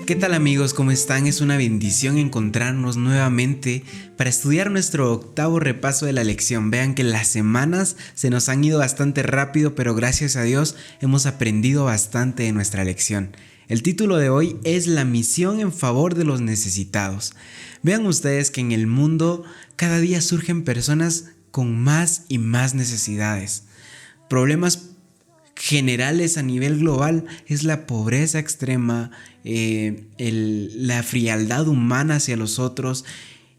¿Qué tal amigos? ¿Cómo están? Es una bendición encontrarnos nuevamente para estudiar nuestro octavo repaso de la lección. Vean que las semanas se nos han ido bastante rápido, pero gracias a Dios hemos aprendido bastante de nuestra lección. El título de hoy es La misión en favor de los necesitados. Vean ustedes que en el mundo cada día surgen personas con más y más necesidades. Problemas generales a nivel global es la pobreza extrema, la frialdad humana hacia los otros,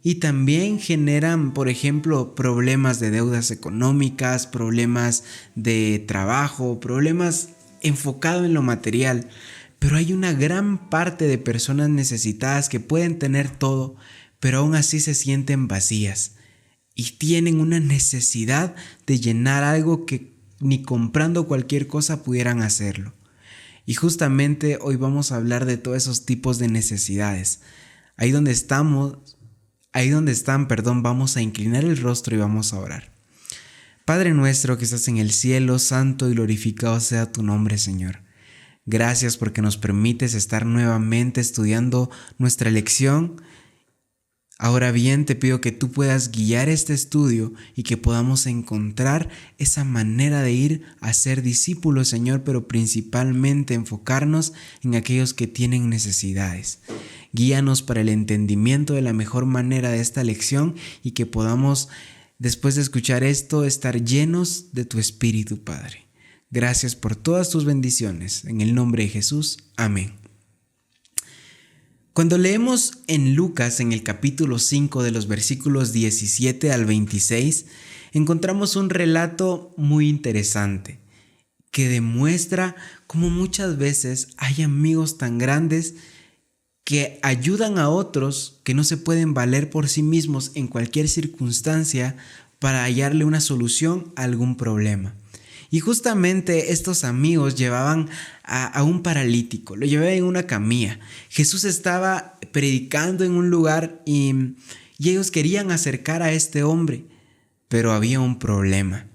y también generan, por ejemplo, problemas de deudas económicas, problemas de trabajo, problemas enfocados en lo material. Pero hay una gran parte de personas necesitadas que pueden tener todo, pero aún así se sienten vacías y tienen una necesidad de llenar algo que ni comprando cualquier cosa pudieran hacerlo. Y justamente hoy vamos a hablar de todos esos tipos de necesidades. Ahí donde están, vamos a inclinar el rostro y vamos a orar. Padre nuestro que estás en el cielo, santo y glorificado sea tu nombre, Señor. Gracias porque nos permites estar nuevamente estudiando nuestra lección. Ahora bien, te pido que tú puedas guiar este estudio y que podamos encontrar esa manera de ir a ser discípulos, Señor, pero principalmente enfocarnos en aquellos que tienen necesidades. Guíanos para el entendimiento de la mejor manera de esta lección y que podamos, después de escuchar esto, estar llenos de tu Espíritu, Padre. Gracias por todas tus bendiciones. En el nombre de Jesús. Amén. Cuando leemos en Lucas en el capítulo 5 de los versículos 17 al 26, encontramos un relato muy interesante que demuestra cómo muchas veces hay amigos tan grandes que ayudan a otros que no se pueden valer por sí mismos en cualquier circunstancia para hallarle una solución a algún problema. Y justamente estos amigos llevaban a un paralítico, lo llevaban en una camilla. Jesús estaba predicando en un lugar y ellos querían acercar a este hombre, pero había un problema.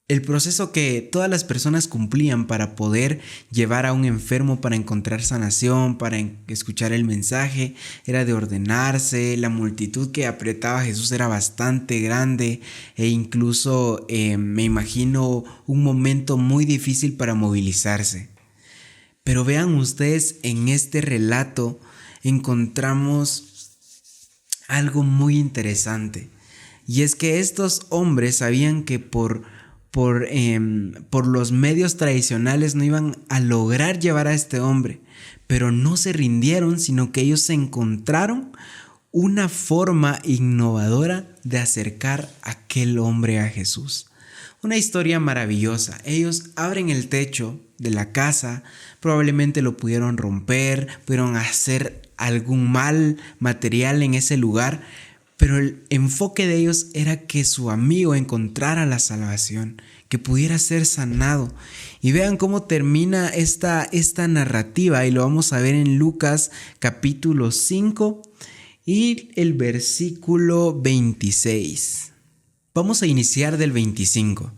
El proceso que todas las personas cumplían para poder llevar a un enfermo para encontrar sanación, para escuchar el mensaje, era de ordenarse. La multitud que apretaba a Jesús era bastante grande e incluso me imagino un momento muy difícil para movilizarse. Pero vean ustedes, en este relato encontramos algo muy interesante, y es que estos hombres sabían que por los medios tradicionales no iban a lograr llevar a este hombre, pero no se rindieron, sino que ellos encontraron una forma innovadora de acercar a aquel hombre a Jesús. Una historia maravillosa. Ellos abren el techo de la casa, probablemente lo pudieron romper, pudieron hacer algún mal material en ese lugar, pero el enfoque de ellos era que su amigo encontrara la salvación, que pudiera ser sanado. Y vean cómo termina esta narrativa, y lo vamos a ver en Lucas capítulo 5 y el versículo 26. Vamos a iniciar del 25.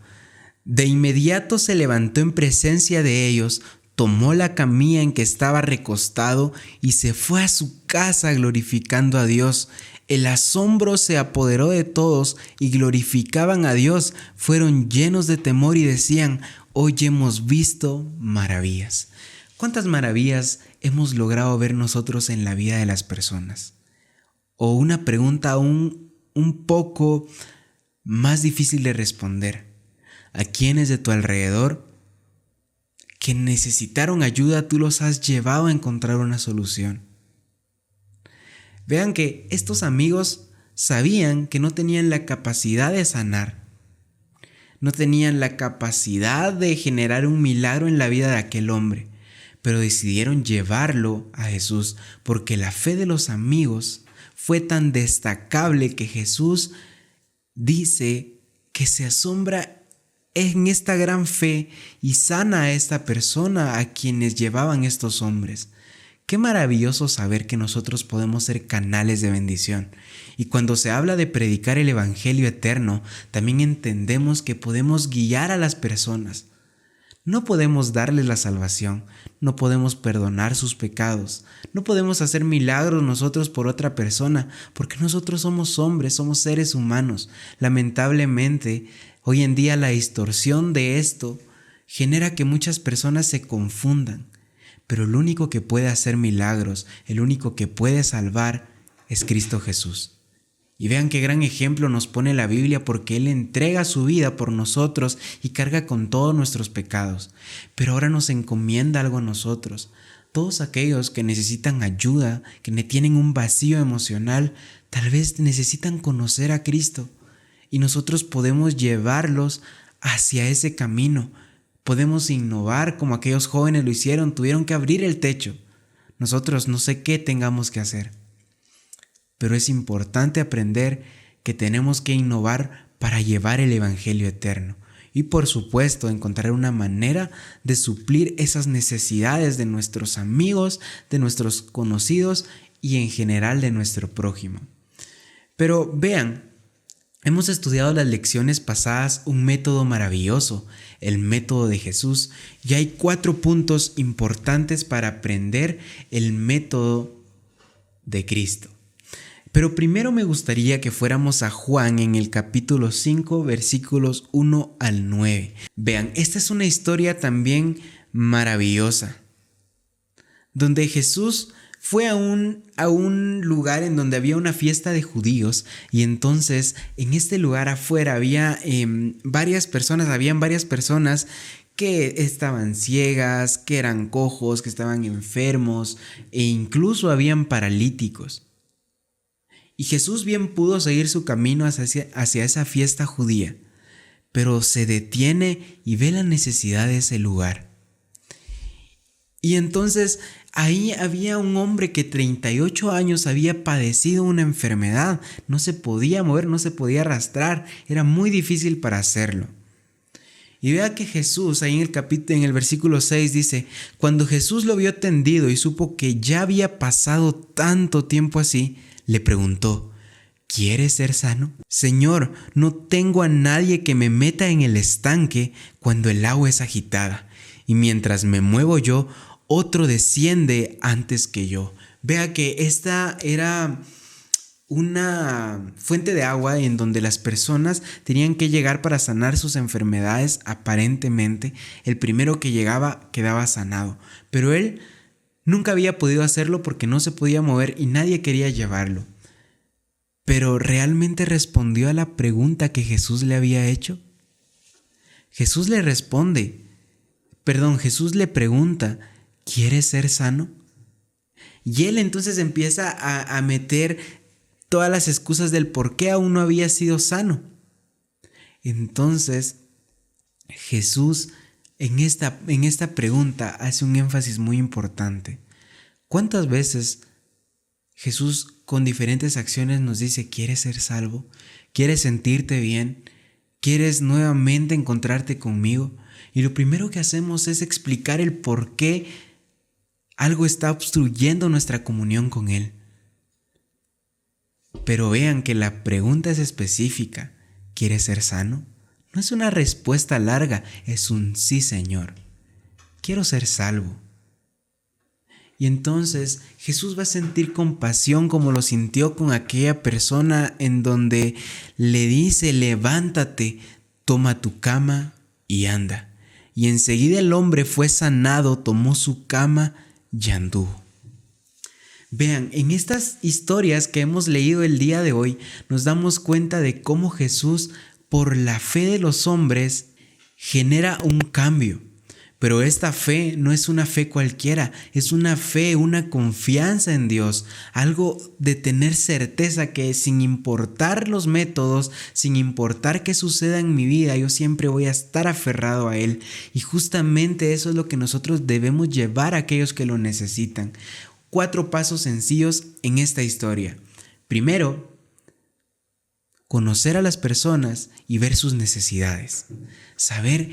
De inmediato se levantó en presencia de ellos, tomó la camilla en que estaba recostado y se fue a su casa glorificando a Dios. El asombro se apoderó de todos y glorificaban a Dios. Fueron llenos de temor y decían: hoy hemos visto maravillas. ¿Cuántas maravillas hemos logrado ver nosotros en la vida de las personas? O una pregunta aún un poco más difícil de responder: ¿a quiénes de tu alrededor que necesitaron ayuda tú los has llevado a encontrar una solución? Vean que estos amigos sabían que no tenían la capacidad de sanar, no tenían la capacidad de generar un milagro en la vida de aquel hombre, pero decidieron llevarlo a Jesús porque la fe de los amigos fue tan destacable que Jesús dice que se asombra en esta gran fe y sana a esta persona a quienes llevaban estos hombres. Qué maravilloso saber que nosotros podemos ser canales de bendición. Y cuando se habla de predicar el evangelio eterno, también entendemos que podemos guiar a las personas. No podemos darles la salvación, no podemos perdonar sus pecados, no podemos hacer milagros nosotros por otra persona, porque nosotros somos hombres, somos seres humanos. Lamentablemente, hoy en día la distorsión de esto genera que muchas personas se confundan, pero el único que puede hacer milagros, el único que puede salvar es Cristo Jesús. Y vean qué gran ejemplo nos pone la Biblia, porque Él entrega su vida por nosotros y carga con todos nuestros pecados. Pero ahora nos encomienda algo a nosotros. Todos aquellos que necesitan ayuda, que tienen un vacío emocional, tal vez necesitan conocer a Cristo. Y nosotros podemos llevarlos hacia ese camino. Podemos innovar como aquellos jóvenes lo hicieron, tuvieron que abrir el techo. Nosotros no sé qué tengamos que hacer. Pero es importante aprender que tenemos que innovar para llevar el Evangelio eterno y, por supuesto, encontrar una manera de suplir esas necesidades de nuestros amigos, de nuestros conocidos y en general de nuestro prójimo. Pero vean, hemos estudiado las lecciones pasadas un método maravilloso, el método de Jesús, y hay 4 puntos importantes para aprender el método de Cristo. Pero primero me gustaría que fuéramos a Juan en el capítulo 5, versículos 1 al 9. Vean, esta es una historia también maravillosa, donde Jesús fue a un lugar en donde había una fiesta de judíos, y entonces en este lugar afuera había varias personas que estaban ciegas, que eran cojos, que estaban enfermos, e incluso habían paralíticos. Y Jesús bien pudo seguir su camino hacia esa fiesta judía, pero se detiene y ve la necesidad de ese lugar. Y entonces ahí había un hombre que 38 años había padecido una enfermedad, no se podía mover, no se podía arrastrar, era muy difícil para hacerlo. Y vea que Jesús, ahí en el versículo 6 dice: cuando Jesús lo vio tendido y supo que ya había pasado tanto tiempo así, le preguntó: ¿quieres ser sano? Señor, no tengo a nadie que me meta en el estanque cuando el agua es agitada, y mientras me muevo yo, otro desciende antes que yo. Vea que esta era una fuente de agua en donde las personas tenían que llegar para sanar sus enfermedades. Aparentemente, el primero que llegaba quedaba sanado, pero él nunca había podido hacerlo porque no se podía mover y nadie quería llevarlo. Pero ¿realmente respondió a la pregunta que Jesús le había hecho? Jesús le pregunta: ¿quieres ser sano? Y él entonces empieza a meter todas las excusas del por qué aún no había sido sano. Entonces Jesús en esta pregunta hace un énfasis muy importante. ¿Cuántas veces Jesús con diferentes acciones nos dice: ¿quieres ser salvo? ¿Quieres sentirte bien? ¿Quieres nuevamente encontrarte conmigo? Y lo primero que hacemos es explicar el por qué algo está obstruyendo nuestra comunión con Él. Pero vean que la pregunta es específica: ¿quieres ser sano? No es una respuesta larga, es un sí, Señor. Quiero ser salvo. Y entonces Jesús va a sentir compasión como lo sintió con aquella persona en donde le dice: levántate, toma tu cama y anda. Y enseguida el hombre fue sanado, tomó su cama y anduvo. Vean, en estas historias que hemos leído el día de hoy, nos damos cuenta de cómo Jesús, por la fe de los hombres, genera un cambio. Pero esta fe no es una fe cualquiera, es una fe, una confianza en Dios, algo de tener certeza que sin importar los métodos, sin importar qué suceda en mi vida, yo siempre voy a estar aferrado a Él. Y justamente eso es lo que nosotros debemos llevar a aquellos que lo necesitan. 4 pasos sencillos en esta historia. Primero, conocer a las personas y ver sus necesidades. Saber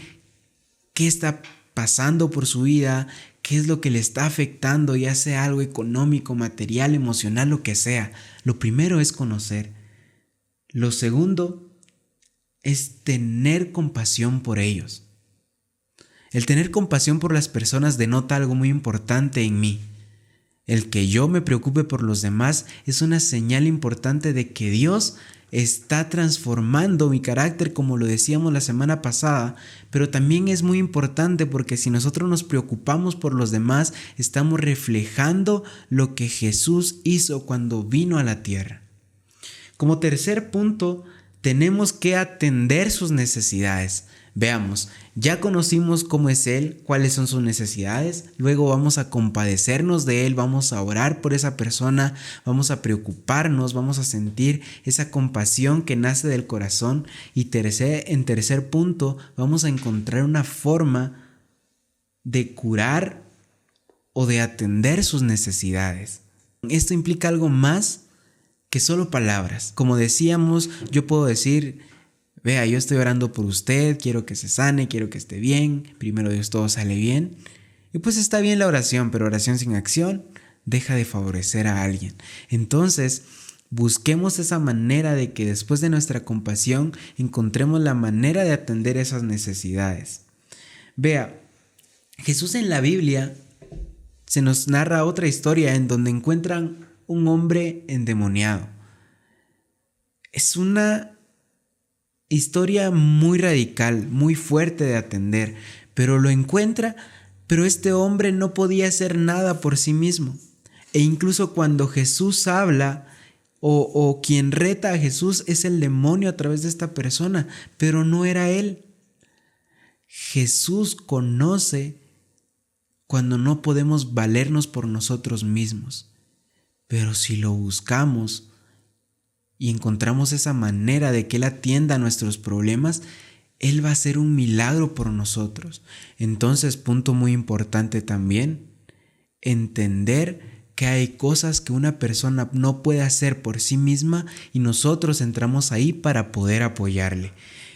qué está pasando por su vida, qué es lo que le está afectando, ya sea algo económico, material, emocional, lo que sea. Lo primero es conocer. Lo segundo es tener compasión por ellos. El tener compasión por las personas denota algo muy importante en mí. El que yo me preocupe por los demás es una señal importante de que Dios está transformando mi carácter, como lo decíamos la semana pasada, pero también es muy importante porque si nosotros nos preocupamos por los demás, estamos reflejando lo que Jesús hizo cuando vino a la tierra. Como tercer punto, tenemos que atender sus necesidades. Veamos, ya conocimos cómo es Él, cuáles son sus necesidades, luego vamos a compadecernos de Él, vamos a orar por esa persona, vamos a preocuparnos, vamos a sentir esa compasión que nace del corazón y en tercer punto vamos a encontrar una forma de curar o de atender sus necesidades. Esto implica algo más que solo palabras. Como decíamos, yo puedo decir: vea, yo estoy orando por usted, quiero que se sane, quiero que esté bien, primero Dios todo sale bien. Y pues está bien la oración, pero oración sin acción deja de favorecer a alguien. Entonces, busquemos esa manera de que después de nuestra compasión encontremos la manera de atender esas necesidades. Vea, Jesús en la Biblia se nos narra otra historia en donde encuentran un hombre endemoniado. Es una historia muy radical, muy fuerte de atender, pero lo encuentra, pero este hombre no podía hacer nada por sí mismo. E incluso cuando Jesús habla o quien reta a Jesús es el demonio a través de esta persona, pero no era él. Jesús conoce cuando no podemos valernos por nosotros mismos, pero si lo buscamos y encontramos esa manera de que Él atienda a nuestros problemas, Él va a hacer un milagro por nosotros. Entonces, punto muy importante también, entender que hay cosas que una persona no puede hacer por sí misma y nosotros entramos ahí para poder apoyarle.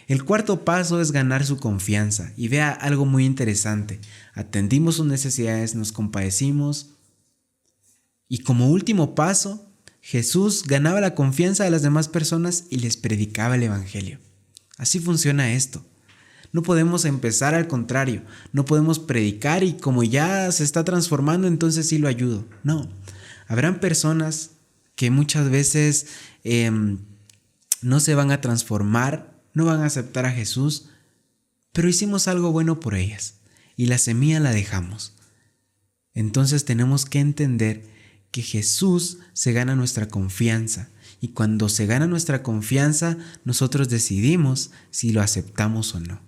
El cuarto paso es ganar su confianza. Y vea algo muy interesante. Atendimos sus necesidades, nos compadecimos. Y como último paso, Jesús ganaba la confianza de las demás personas y les predicaba el evangelio. Así funciona esto. No podemos empezar al contrario, no podemos predicar y como ya se está transformando, entonces sí lo ayudo. No, habrán personas que muchas veces no se van a transformar, no van a aceptar a Jesús, pero hicimos algo bueno por ellas y la semilla la dejamos. Entonces tenemos que entender que Jesús se gana nuestra confianza y cuando se gana nuestra confianza nosotros decidimos si lo aceptamos o no.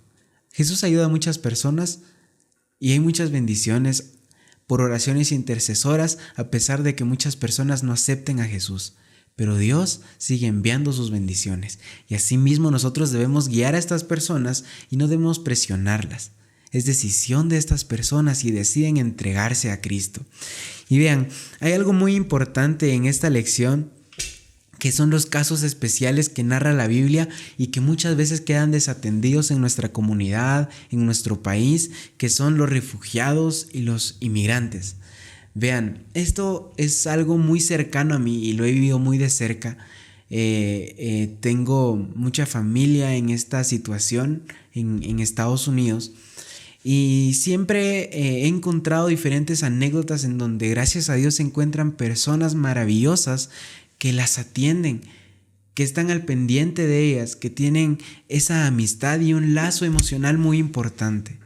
Jesús ayuda a muchas personas y hay muchas bendiciones por oraciones intercesoras a pesar de que muchas personas no acepten a Jesús. Pero Dios sigue enviando sus bendiciones y asimismo nosotros debemos guiar a estas personas y no debemos presionarlas. Es decisión de estas personas si deciden entregarse a Cristo. Y vean, hay algo muy importante en esta lección que son los casos especiales que narra la Biblia y que muchas veces quedan desatendidos en nuestra comunidad, en nuestro país, que son los refugiados y los inmigrantes. Vean, esto es algo muy cercano a mí y lo he vivido muy de cerca. Tengo mucha familia en esta situación en Estados Unidos. Y siempre he encontrado diferentes anécdotas en donde gracias a Dios se encuentran personas maravillosas que las atienden, que están al pendiente de ellas, que tienen esa amistad y un lazo emocional muy importante.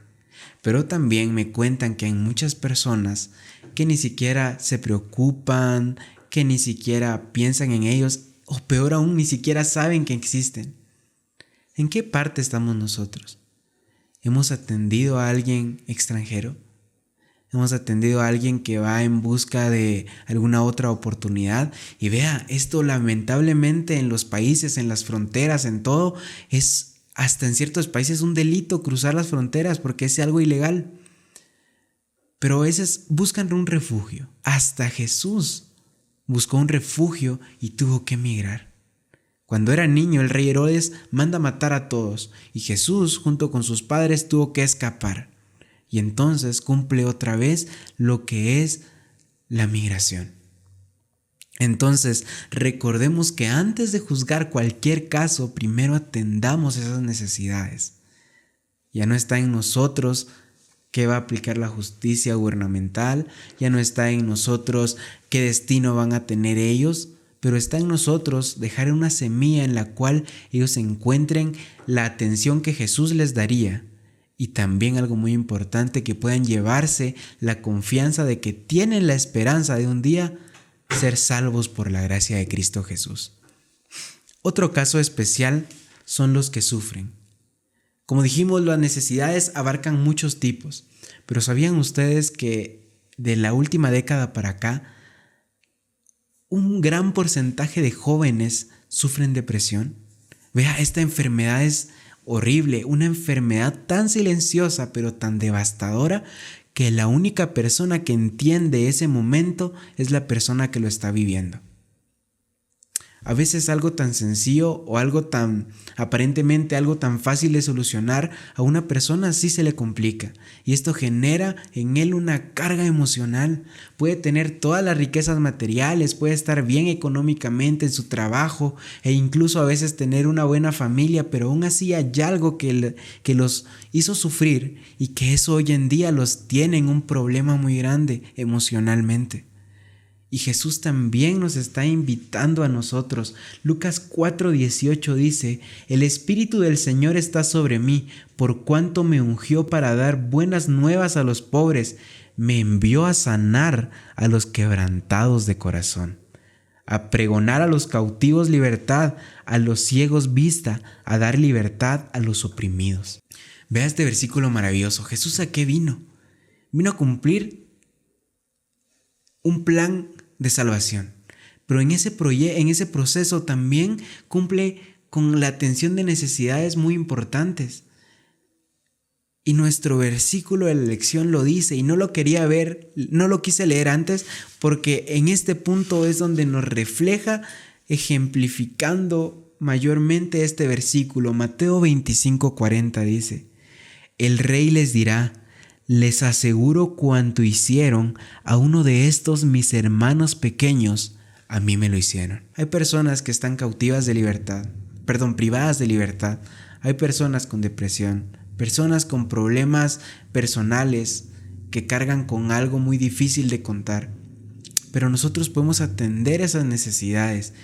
Pero también me cuentan que hay muchas personas que ni siquiera se preocupan, que ni siquiera piensan en ellos, o peor aún, ni siquiera saben que existen. ¿En qué parte estamos nosotros? ¿Hemos atendido a alguien extranjero? ¿Hemos atendido a alguien que va en busca de alguna otra oportunidad? Y vea, esto lamentablemente en los países, en las fronteras, en todo, es hasta en ciertos países un delito cruzar las fronteras porque es algo ilegal. Pero a veces buscan un refugio. Hasta Jesús buscó un refugio y tuvo que emigrar. Cuando era niño, el rey Herodes manda matar a todos y Jesús, junto con sus padres, tuvo que escapar. Y entonces cumple otra vez lo que es la migración. Entonces, recordemos que antes de juzgar cualquier caso, primero atendamos esas necesidades. Ya no está en nosotros qué va a aplicar la justicia gubernamental, ya no está en nosotros qué destino van a tener ellos, pero está en nosotros dejar una semilla en la cual ellos encuentren la atención que Jesús les daría. Y también algo muy importante, que puedan llevarse la confianza de que tienen la esperanza de un día ser salvos por la gracia de Cristo Jesús. Otro caso especial son los que sufren. Como dijimos, las necesidades abarcan muchos tipos, pero ¿sabían ustedes que de la última década para acá, un gran porcentaje de jóvenes sufren depresión? Vea, esta enfermedad es horrible, una enfermedad tan silenciosa pero tan devastadora que la única persona que entiende ese momento es la persona que lo está viviendo. A veces algo tan sencillo o aparentemente algo tan fácil de solucionar, a una persona sí se le complica, y esto genera en él una carga emocional. Puede tener todas las riquezas materiales, puede estar bien económicamente en su trabajo e incluso a veces tener una buena familia, pero aún así hay algo que los hizo sufrir y que eso hoy en día los tiene en un problema muy grande emocionalmente. Y Jesús también nos está invitando a nosotros. Lucas 4:18 dice: el Espíritu del Señor está sobre mí, por cuanto me ungió para dar buenas nuevas a los pobres, me envió a sanar a los quebrantados de corazón, a pregonar a los cautivos libertad, a los ciegos vista, a dar libertad a los oprimidos. Vea este versículo maravilloso. ¿Jesús a qué vino? Vino a cumplir un plan de salvación, pero en ese proceso también cumple con la atención de necesidades muy importantes. Y nuestro versículo de la lección lo dice, y no lo quise leer antes, porque en este punto es donde nos refleja, ejemplificando mayormente este versículo. Mateo 25:40 dice: el rey les dirá: les aseguro cuanto hicieron a uno de estos mis hermanos pequeños, a mí me lo hicieron. Hay personas que están privadas de libertad. Hay personas con depresión, personas con problemas personales que cargan con algo muy difícil de contar. Pero nosotros podemos atender esas necesidades.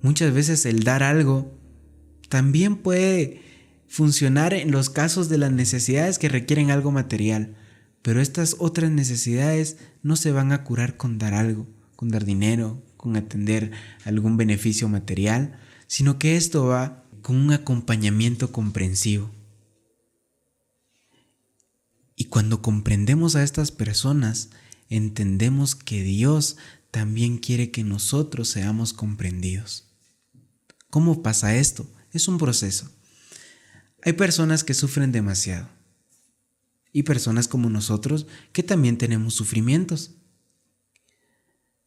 Muchas veces el dar algo también puede funcionar en los casos de las necesidades que requieren algo material, pero estas otras necesidades no se van a curar con dar algo, con dar dinero, con atender algún beneficio material, sino que esto va con un acompañamiento comprensivo. Y cuando comprendemos a estas personas, entendemos que Dios también quiere que nosotros seamos comprendidos. ¿Cómo pasa esto? Es un proceso. Hay personas que sufren demasiado y personas como nosotros que también tenemos sufrimientos.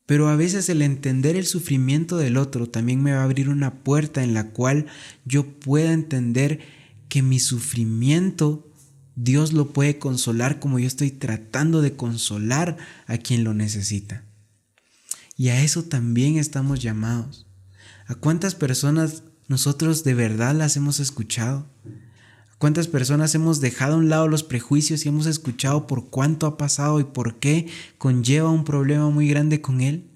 Pero a veces el entender el sufrimiento del otro también me va a abrir una puerta en la cual yo pueda entender que mi sufrimiento Dios lo puede consolar como yo estoy tratando de consolar a quien lo necesita. Y a eso también estamos llamados. ¿A cuántas personas nosotros de verdad las hemos escuchado? ¿Cuántas personas hemos dejado a un lado los prejuicios y hemos escuchado por cuánto ha pasado y por qué conlleva un problema muy grande con él?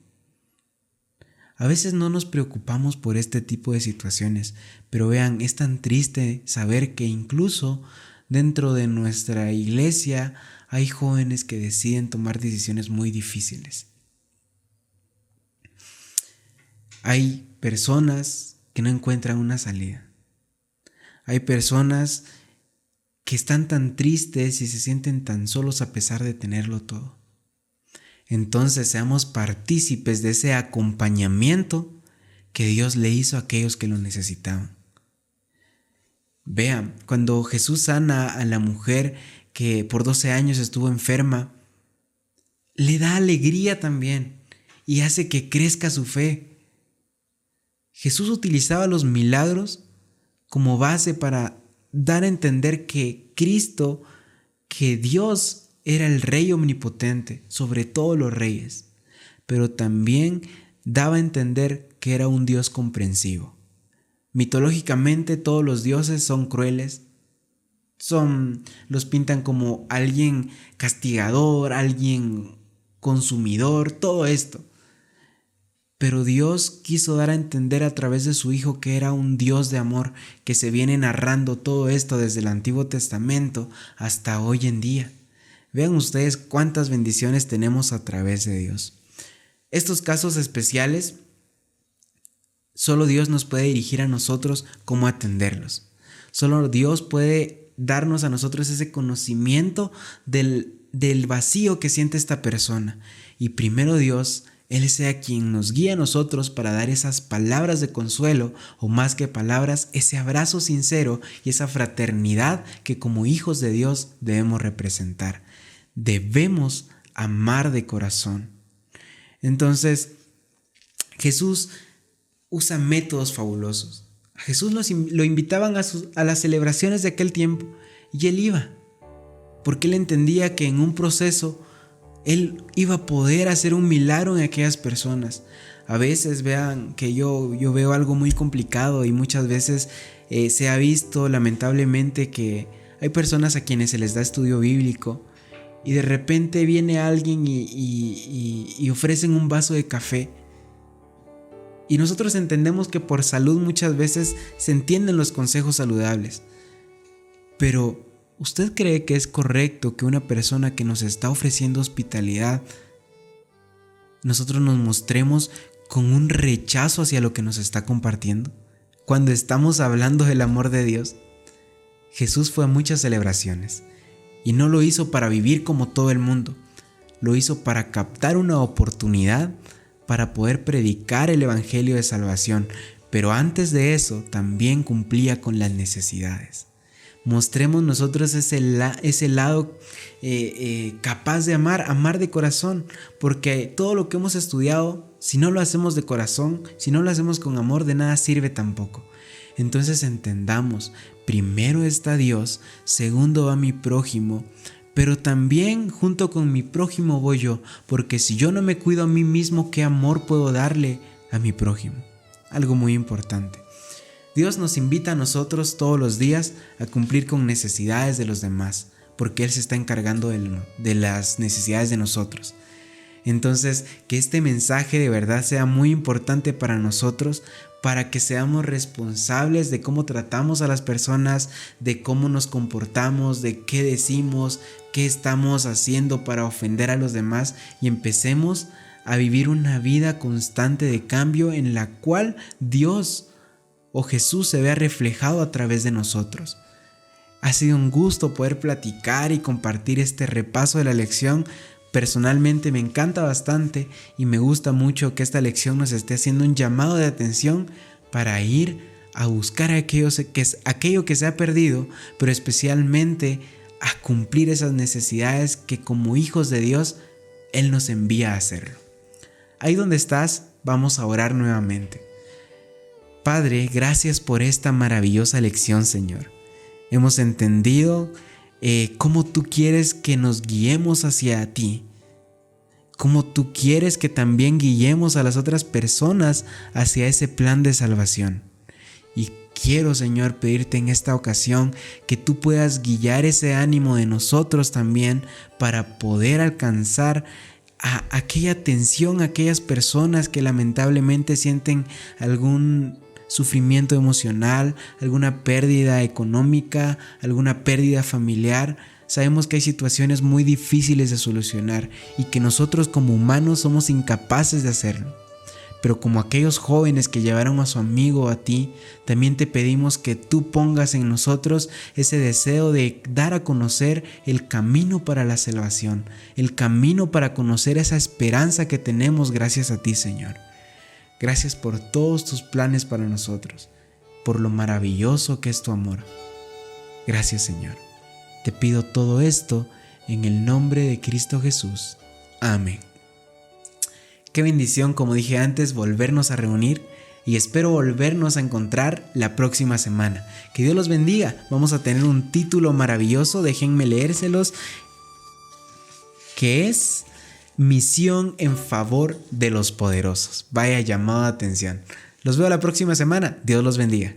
A veces no nos preocupamos por este tipo de situaciones, pero vean, es tan triste saber que incluso dentro de nuestra iglesia hay jóvenes que deciden tomar decisiones muy difíciles. Hay personas que no encuentran una salida. Hay personas que están tan tristes y se sienten tan solos a pesar de tenerlo todo. Entonces seamos partícipes de ese acompañamiento que Dios le hizo a aquellos que lo necesitaban. Vean, cuando Jesús sana a la mujer que por 12 años estuvo enferma, le da alegría también y hace que crezca su fe. Jesús utilizaba los milagros como base para dar a entender que Cristo, que Dios era el Rey omnipotente sobre todos los reyes, pero también daba a entender que era un Dios comprensivo. Mitológicamente todos los dioses son crueles, los pintan como alguien castigador, alguien consumidor, todo esto. Pero Dios quiso dar a entender a través de su Hijo que era un Dios de amor, que se viene narrando todo esto desde el Antiguo Testamento hasta hoy en día. Vean ustedes cuántas bendiciones tenemos a través de Dios. Estos casos especiales, solo Dios nos puede dirigir a nosotros cómo atenderlos. Solo Dios puede darnos a nosotros ese conocimiento del vacío que siente esta persona. Y primero Dios, Él sea quien nos guíe a nosotros para dar esas palabras de consuelo, o más que palabras, ese abrazo sincero y esa fraternidad que como hijos de Dios debemos representar. Debemos amar de corazón. Entonces, Jesús usa métodos fabulosos. A Jesús lo invitaban a las celebraciones de aquel tiempo y Él iba, porque Él entendía que en un proceso Él iba a poder hacer un milagro en aquellas personas. A veces vean que yo veo algo muy complicado y muchas veces se ha visto lamentablemente que hay personas a quienes se les da estudio bíblico y de repente viene alguien y ofrecen un vaso de café. Y nosotros entendemos que por salud muchas veces se entienden los consejos saludables. Pero ¿usted cree que es correcto que una persona que nos está ofreciendo hospitalidad, nosotros nos mostremos con un rechazo hacia lo que nos está compartiendo? Cuando estamos hablando del amor de Dios, Jesús fue a muchas celebraciones y no lo hizo para vivir como todo el mundo. Lo hizo para captar una oportunidad para poder predicar el evangelio de salvación, pero antes de eso también cumplía con las necesidades. Mostremos nosotros ese lado capaz de amar de corazón, porque todo lo que hemos estudiado, si no lo hacemos de corazón, si no lo hacemos con amor, de nada sirve tampoco. Entonces entendamos, primero está Dios, segundo va mi prójimo, pero también junto con mi prójimo voy yo, porque si yo no me cuido a mí mismo, ¿qué amor puedo darle a mi prójimo? Algo muy importante. Dios nos invita a nosotros todos los días a cumplir con necesidades de los demás, porque Él se está encargando de las necesidades de nosotros. Entonces, que este mensaje de verdad sea muy importante para nosotros, para que seamos responsables de cómo tratamos a las personas, de cómo nos comportamos, de qué decimos, qué estamos haciendo para ofender a los demás, y empecemos a vivir una vida constante de cambio en la cual Dios o Jesús se vea reflejado a través de nosotros. Ha sido un gusto poder platicar y compartir este repaso de la lección. Personalmente me encanta bastante y me gusta mucho que esta lección nos esté haciendo un llamado de atención para ir a buscar aquello que se ha perdido, pero especialmente a cumplir esas necesidades que como hijos de Dios Él nos envía a hacerlo. Ahí donde estás, vamos a orar nuevamente. Padre, gracias por esta maravillosa lección, Señor. Hemos entendido cómo tú quieres que nos guiemos hacia ti, cómo tú quieres que también guiemos a las otras personas hacia ese plan de salvación. Y quiero, Señor, pedirte en esta ocasión que tú puedas guiar ese ánimo de nosotros también para poder alcanzar a aquella atención a aquellas personas que lamentablemente sienten algún sufrimiento emocional, alguna pérdida económica, alguna pérdida familiar. Sabemos que hay situaciones muy difíciles de solucionar y que nosotros como humanos somos incapaces de hacerlo. Pero como aquellos jóvenes que llevaron a su amigo a ti, también te pedimos que tú pongas en nosotros ese deseo de dar a conocer el camino para la salvación, el camino para conocer esa esperanza que tenemos gracias a ti, Señor. Gracias por todos tus planes para nosotros, por lo maravilloso que es tu amor. Gracias, Señor. Te pido todo esto en el nombre de Cristo Jesús. Amén. Qué bendición, como dije antes, volvernos a reunir y espero volvernos a encontrar la próxima semana. Que Dios los bendiga. Vamos a tener un título maravilloso, déjenme leérselos, que es Misión en favor de los poderosos. Vaya llamado de atención. Los veo la próxima semana. Dios los bendiga.